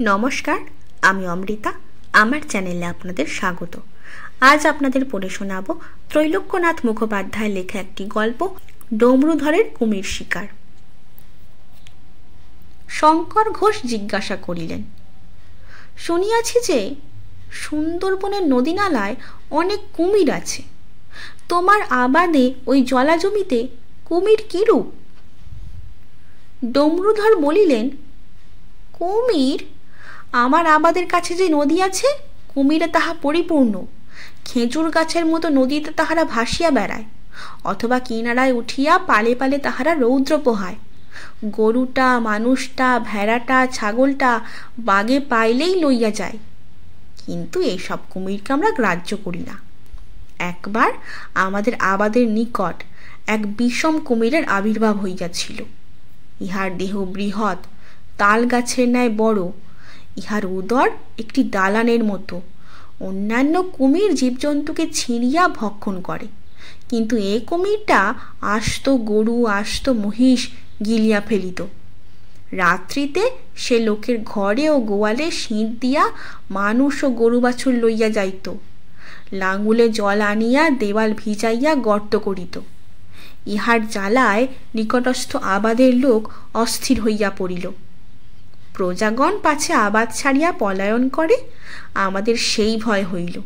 নমস্কার, আমি অমৃতা। আমার চ্যানেলে আপনাদের স্বাগত। আজ আপনাদের পড়ে শোনাব ত্রৈলোক্যনাথ মুখোপাধ্যায়ের লেখা একটি গল্প, ডমরুধরের কুমির শিকার। শঙ্কর ঘোষ জিজ্ঞাসা করিলেন, শুনিয়াছি যে সুন্দরবনের নদী নালায় অনেক কুমির আছে। তোমার আবাদে ওই জলা জমিতে কুমির কিরূপ? ডমরুধর বলিলেন, কুমির? আমার আবাদের কাছে যে নদী আছে, কুমিরে তাহা পরিপূর্ণ। খেজুর গাছের মতো নদীতে তাহারা ভাসিয়া বেড়ায়, অথবা কিনারায় উঠিয়া পালে পালে তাহারা রৌদ্র পোহায়। গরুটা, মানুষটা, ভেড়াটা, ছাগলটা বাগে পাইলেই লইয়া যায়। কিন্তু এইসব কুমিরকে আমরা গ্রাহ্য করি না। একবার আমাদের আবাদের নিকট এক বিষম কুমিরের আবির্ভাব হইয়াছিল। ইহার দেহ বৃহৎ, তাল গাছের ন্যায় বড়। ইহার উদর একটি দালানের মতো। অন্যান্য কুমির জীবজন্তুকে ছিঁড়িয়া ভক্ষণ করে, কিন্তু এ কুমিরটা আস্ত গরু, আস্ত মহিষ গিলিয়া ফেলিত। রাত্রিতে সে লোকের ঘরে ও গোয়ালে সিঁট দিয়া মানুষ ও গরু বাছুর লইয়া যাইত। লাঙুলে জল আনিয়া দেওয়াল ভিজাইয়া গর্ত করিত। ইহার জ্বালায় নিকটস্থ আবাদের লোক অস্থির হইয়া পড়িল। প্রজাগণ পাছে আবাদ ছাড়িয়া পলায়ন করে, আমাদের সেই ভয় হইল।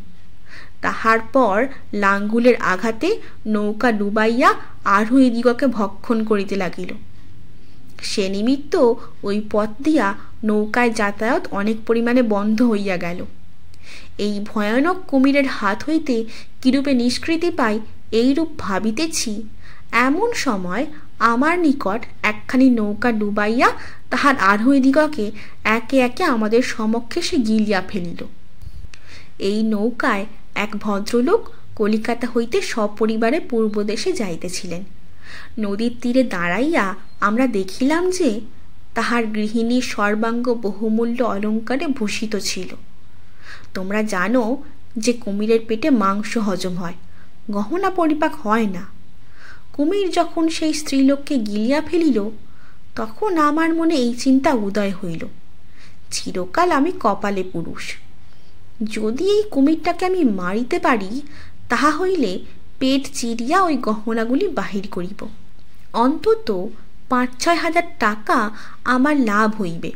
তাহার পর লাঙ্গুলের আঘাতে নৌকা ডুবাইয়া আরোহীদিগকে ভক্ষণ করিতে লাগিল। সে নিমিত্ত ওই পথ দিয়া নৌকায় যাতায়াত অনেক পরিমাণে বন্ধ হইয়া গেল। এই ভয়ানক কুমিরের হাত হইতে কিরূপে নিষ্কৃতি পাই এইরূপ ভাবিতেছি, এমন সময় আমার নিকট একখানি নৌকা ডুবাইয়া তাহার আরোহীদিগকে একে একে আমাদের সমক্ষে সে গিলিয়া ফেলিল। এই নৌকায় এক ভদ্রলোক কলিকাতা হইতে সপরিবারে পূর্বদেশে যাইতেছিলেন। নদীর তীরে দাঁড়াইয়া আমরা দেখিলাম যে তাহার গৃহিণীর সর্বাঙ্গ বহুমূল্য অলঙ্কারে ভূষিত ছিল। তোমরা জানো যে কুমিরের পেটে মাংস হজম হয়, গহনা পরিপাক হয় না। কুমির যখন সেই স্ত্রীলোককে গিলিয়া ফেলিল, তখন আমার মনে এই চিন্তা উদয় হইল, চিরকাল আমি কপালে পুরুষ। যদি এই কুমিরটাকে আমি মারিতে পারি, তাহা হইলে পেট চিরিয়া ওই গহনাগুলি বাহির করিব। অন্তত ৫-৬ হাজার টাকা আমার লাভ হইবে।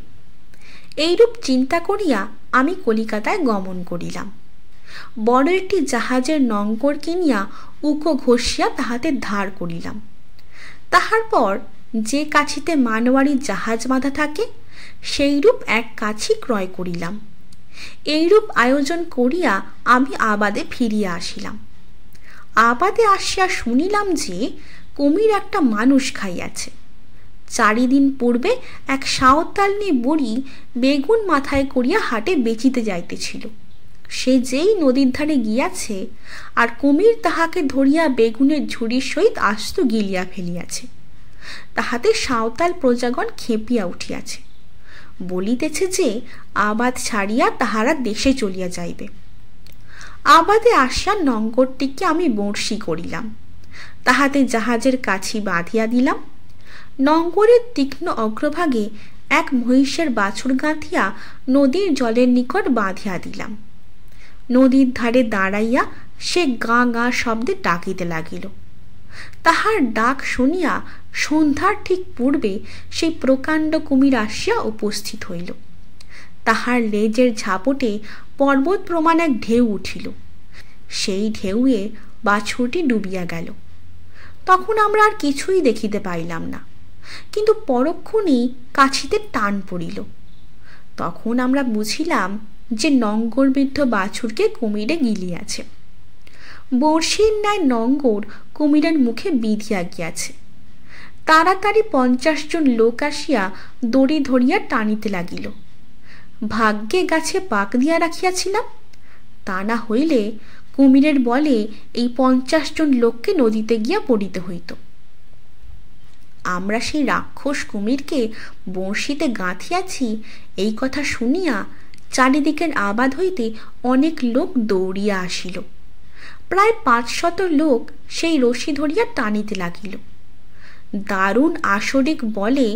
এইরূপ চিন্তা করিয়া আমি কলিকাতায় গমন করিলাম। বড় একটি জাহাজের নঙ্কর কিনিয়া উকো ঘষিয়া তাহাতে ধার করিলাম। তাহার পর যে কাছিতে মানওয়ারি জাহাজ বাঁধা থাকে, সেইরূপ এক কাছি ক্রয় করিলাম। এইরূপ আয়োজন করিয়া আমি আবাদে ফিরিয়া আসিলাম। আবাদে আসিয়া শুনিলাম যে কুমির একটা মানুষ খাইয়াছে। 4 দিন পূর্বে এক সাঁওতালনি বুড়ি বেগুন মাথায় করিয়া হাটে বেচিতে যাইতেছিল। সে যেই নদীর ধারে গিয়াছে, আর কুমির তাহাকে ধরিয়া বেগুনের ঝুড়ির সহিত আস্ত গিলিয়া ফেলিয়াছে। তাহাতে সাঁওতাল প্রজাগণ খেপিয়া উঠিয়াছে, বলিতেছে যে আবাদ ছাড়িয়া তাহারা দেশে চলিয়া যাইবে। আবাদে আসিয়া নঙ্করটিকে আমি বঁড়শি করিলাম, তাহাতে জাহাজের কাছি বাঁধিয়া দিলাম। নঙ্করের তীক্ষ্ণ অগ্রভাগে এক মহিষের বাছুর গাঁথিয়া নদীর জলের নিকট বাঁধিয়া দিলাম। নদীর ধারে দাঁড়াইয়া সে গাঁ গাঁ শব্দে ডাকিতে লাগিল। তাহার ডাক শুনিয়া সন্ধ্যার ঠিক পূর্বে সেই প্রকাণ্ড কুমির আসিয়া উপস্থিত হইল। তাহার লেজের ঝাপটে পর্বত প্রমাণ এক ঢেউ উঠিল। সেই ঢেউয়ে বাছুরটি ডুবিয়া গেল। তখন আমরা আর কিছুই দেখিতে পাইলাম না, কিন্তু পরক্ষণেই কাছিতে টান পড়িল। তখন আমরা বুঝিলাম যে নঙ্গরবিদ্ধ বাছুরকে কুমিরে গিলিয়াছে। বড়শির ন্যায় নঙ্গর কুমিরের মুখে বিঁধিয়া গিয়াছে। তাড়াতাড়ি 50 জন লোক আসিয়া দড়ি ধরিয়া টানিতে লাগিল। ভাগ্যে গাছে পাক দিয়া রাখিয়াছিলাম, তা না হইলে কুমিরের বলে এই 50 জন লোককে নদীতে গিয়া পড়িতে হইত। আমরা সেই রাক্ষস কুমিরকে বঁড়শিতে গাঁথিয়াছি এই কথা শুনিয়া চারিদিকের আবাদ হইতে অনেক লোক দৌড়িয়া আসিল। প্রায় 500 লোক সেই রশি ধরিয়া টানিতে লাগিল। দারুণ আসরিক বলে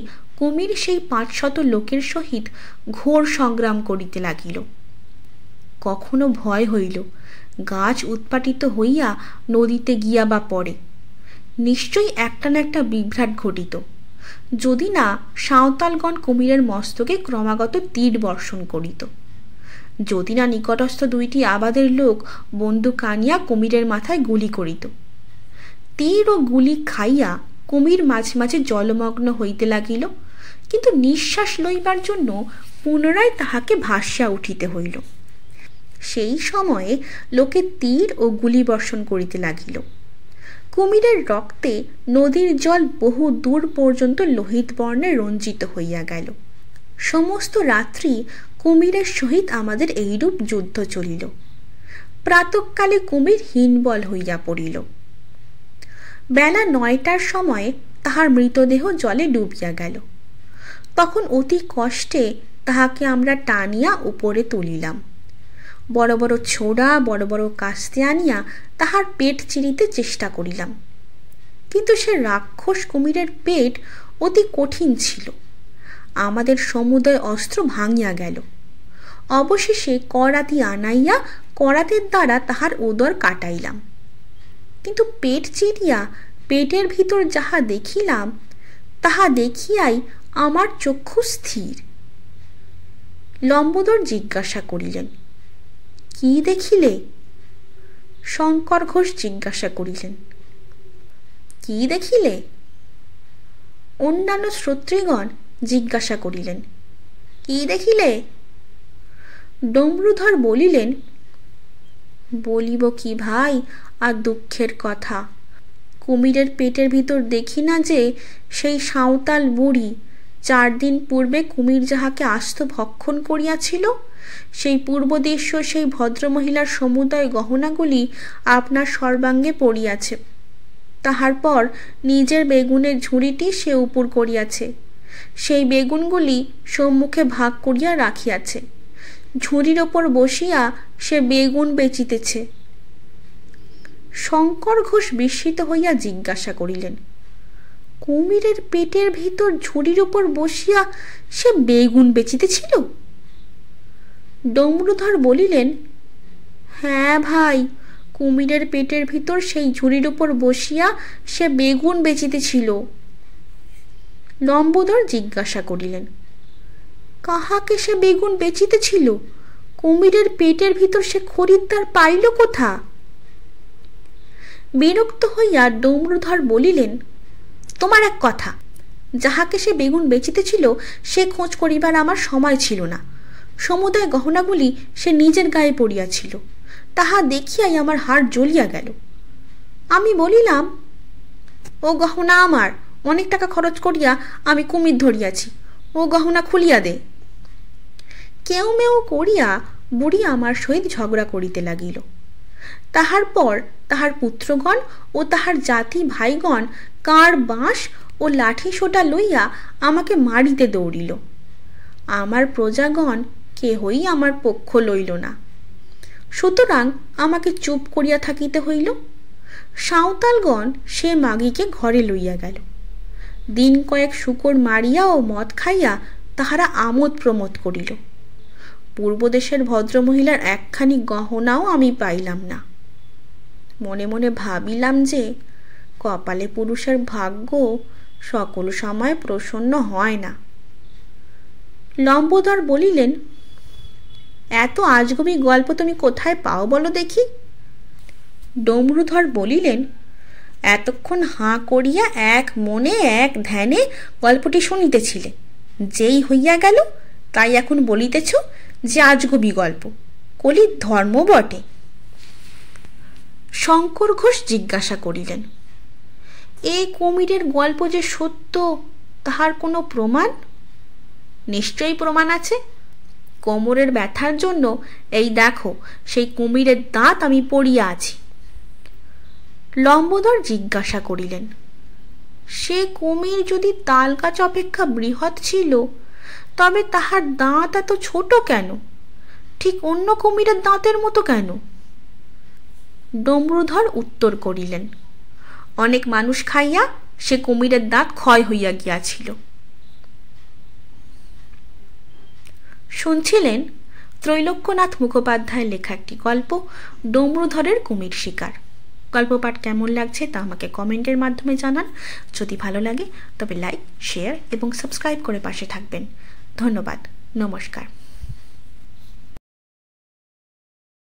কুমির সেই 500 লোকের সহিত ঘোর সংগ্রাম করিতে লাগিল। কখনো ভয় হইল গাছ উৎপাটিত হইয়া নদীতে গিয়া বা পড়ে, নিশ্চয়ই একটা না একটা বিভ্রাট ঘটিত, যদি না সাঁওতালগণ কুমিরের মস্তকে ক্রমাগত তীর বর্ষণ করিত, যদি না নিকটস্থ 2টি আবাদের লোক বন্দুক আনিয়া কুমিরের মাথায় গুলি করিত। তীর ও গুলি খাইয়া কুমির মাঝে মাঝে জলমগ্ন হইতে লাগিল, কিন্তু নিঃশ্বাস লইবার জন্য পুনরায় তাহাকে ভাসিয়া উঠিতে হইল। সেই সময়ে লোকে তীর ও গুলি বর্ষণ করিতে লাগিল। কুমিরের রক্তে নদীর জল বহু দূর পর্যন্ত লোহিত বর্ণে রঞ্জিত হইয়া গেল। সমস্ত রাত্রি কুমিরের সহিত আমাদের এইরূপ যুদ্ধ চলিল। প্রাতঃকালে কুমির হীনবল হইয়া পড়িল। বেলা 9টার সময় তাহার মৃতদেহ জলে ডুবিয়া গেল। তখন অতি কষ্টে তাহাকে আমরা টানিয়া উপরে তুলিলাম। বড় বড় ছোড়া বড় বড় কাস্তে আনিয়া তাহার পেট চিরিতে চেষ্টা করিলাম, কিন্তু সে রাক্ষস কুমিরের পেট অতি কঠিন ছিল। আমাদের সমুদয় অস্ত্র ভাঙিয়া গেল। অবশেষে করাতি আনাইয়া করাতের দ্বারা তাহার উদর কাটাইলাম, কিন্তু পেট চিরিয়া পেটের ভিতর যাহা দেখিলাম তাহা দেখিয়াই আমার চক্ষু স্থির। লম্বোদর জিজ্ঞাসা করিলেন, কি দেখিলে? শঙ্কর ঘোষ জিজ্ঞাসা করিলেন, কি দেখিলে? অন্যান্য শ্রোতৃগণ জিজ্ঞাসা করিলেন, কি দেখিলে? ডমরুধর বলিলেন, বলিব কি ভাই, আর দুঃখের কথা। কুমিরের পেটের ভিতর দেখি না যে সেই সাঁওতাল বুড়ি 4 দিন পূর্বে কুমির যাহাকে আস্ত ভক্ষণ করিয়াছিল, সেই পূর্বদেশীয় সেই ভদ্রমহিলার সমুদয় গহনাগুলি আপনার সর্বাঙ্গে পড়িয়াছে। তাহার পর নিজের বেগুনের ঝুড়িটি সে উপর করিয়াছে, সেই বেগুনগুলি সম্মুখে ভাগ করিয়া রাখিয়াছে। ঝুড়ির ওপর বসিয়া সে বেগুন বেচিতেছে। শঙ্কর ঘোষ বিস্মিত হইয়া জিজ্ঞাসা করিলেন, কুমিরের পেটের ভিতর ঝুড়ির ওপর বসিয়া সে বেগুন বেচিতেছিল? ডমরুধর বলিলেন, হ্যাঁ ভাই, কুমিরের পেটের ভিতর সেই ঝুড়ির ওপর বসিয়া সে বেগুন বেচিতেছিল। লম্বোদর জিজ্ঞাসা করিলেন, কাহাকে সে বেগুন বেচিতেছিল? কুমিরের পেটের ভিতর সে খরিদ্দার পাইল কোথা? বিরক্ত হইয়া ডমরুধর বলিলেন, তোমার এক কথা, যাহাকে সে বেগুন বেচিতেছিল সে খোঁজ করিবার আমার সময় ছিল না। সমুদয় গহনাগুলি সে নিজের গায়ে পড়িয়াছিল, তাহা দেখিয়াই আমার হাড় জ্বলিয়া গেল। আমি বলিলাম, ও গহনা আমার, অনেক টাকা খরচ করিয়া আমি কুমির ধরিয়াছি, ও গহনা খুলিয়া দে। কেউ মেউ করিয়া বুড়ি আমার সহিত ঝগড়া করিতে লাগিল। তাহার পর তাহার পুত্রগণ ও তাহার জাতি ভাইগণ কাঁড় বাঁশ ও লাঠি সোটা লইয়া আমাকে মারিতে দৌড়িল। আমার প্রজাগণ কেহই আমার পক্ষ লইল না, সুতরাং আমাকে চুপ করিয়া থাকিতে হইল। সাঁওতালগণ সে মাগিকে ঘরে লইয়া গেল। দিন কয়েক শুকর মারিয়া ও মদ খাইয়া তাহারা আমোদ প্রমোদ করিল। পূর্বদেশের ভদ্রমহিলার একখানি গহনাও আমি পাইলাম না। মনে মনে ভাবিলাম যে কপালে পুরুষের ভাগ্য সকল সময় প্রসন্ন হয় না। লম্বোদর বলিলেন, এত আজগুবি গল্প তুমি কোথায় পাও বলো দেখি? ডমরুধর বলিলেন, এতক্ষণ হাঁ করিয়া এক মনে এক ধ্যানে গল্পটি শুনিতেছিলে, যেই হইয়া গেল তাই এখন বলিতেছ যে আজগুবি গল্প, কলির ধর্ম বটে। শঙ্কর ঘোষ জিজ্ঞাসা করিলেন, এই কুমিরের গল্প যে সত্য তাহার কোনো প্রমাণ? নিশ্চয়ই প্রমাণ আছে। কোমরের ব্যথার জন্য এই দেখো সেই কুমিরের দাঁত আমি পড়িয়া আছি। লম্বোদর জিজ্ঞাসা করিলেন, সে কুমির যদি তালগাছ অপেক্ষা বৃহৎ ছিল, তবে তাহার দাঁত এত ছোট কেন? ঠিক অন্য কুমিরের দাঁতের মতো কেন? ডমরুধর উত্তর করিলেন, অনেক মানুষ খাইয়া সে কুমিরের দাঁত ক্ষয় হইয়া গিয়াছিল। শুনছিলেন ত্রৈলোক্যনাথ মুখোপাধ্যায়ের লেখা একটি গল্প, ডমরুধরের কুমির শিকার। গল্প পাঠ কেমন লাগছে তা আমাকে কমেন্টের মাধ্যমে জানান। যদি ভালো লাগে তবে লাইক, শেয়ার এবং সাবস্ক্রাইব করে পাশে থাকবেন। ধন্যবাদ। নমস্কার।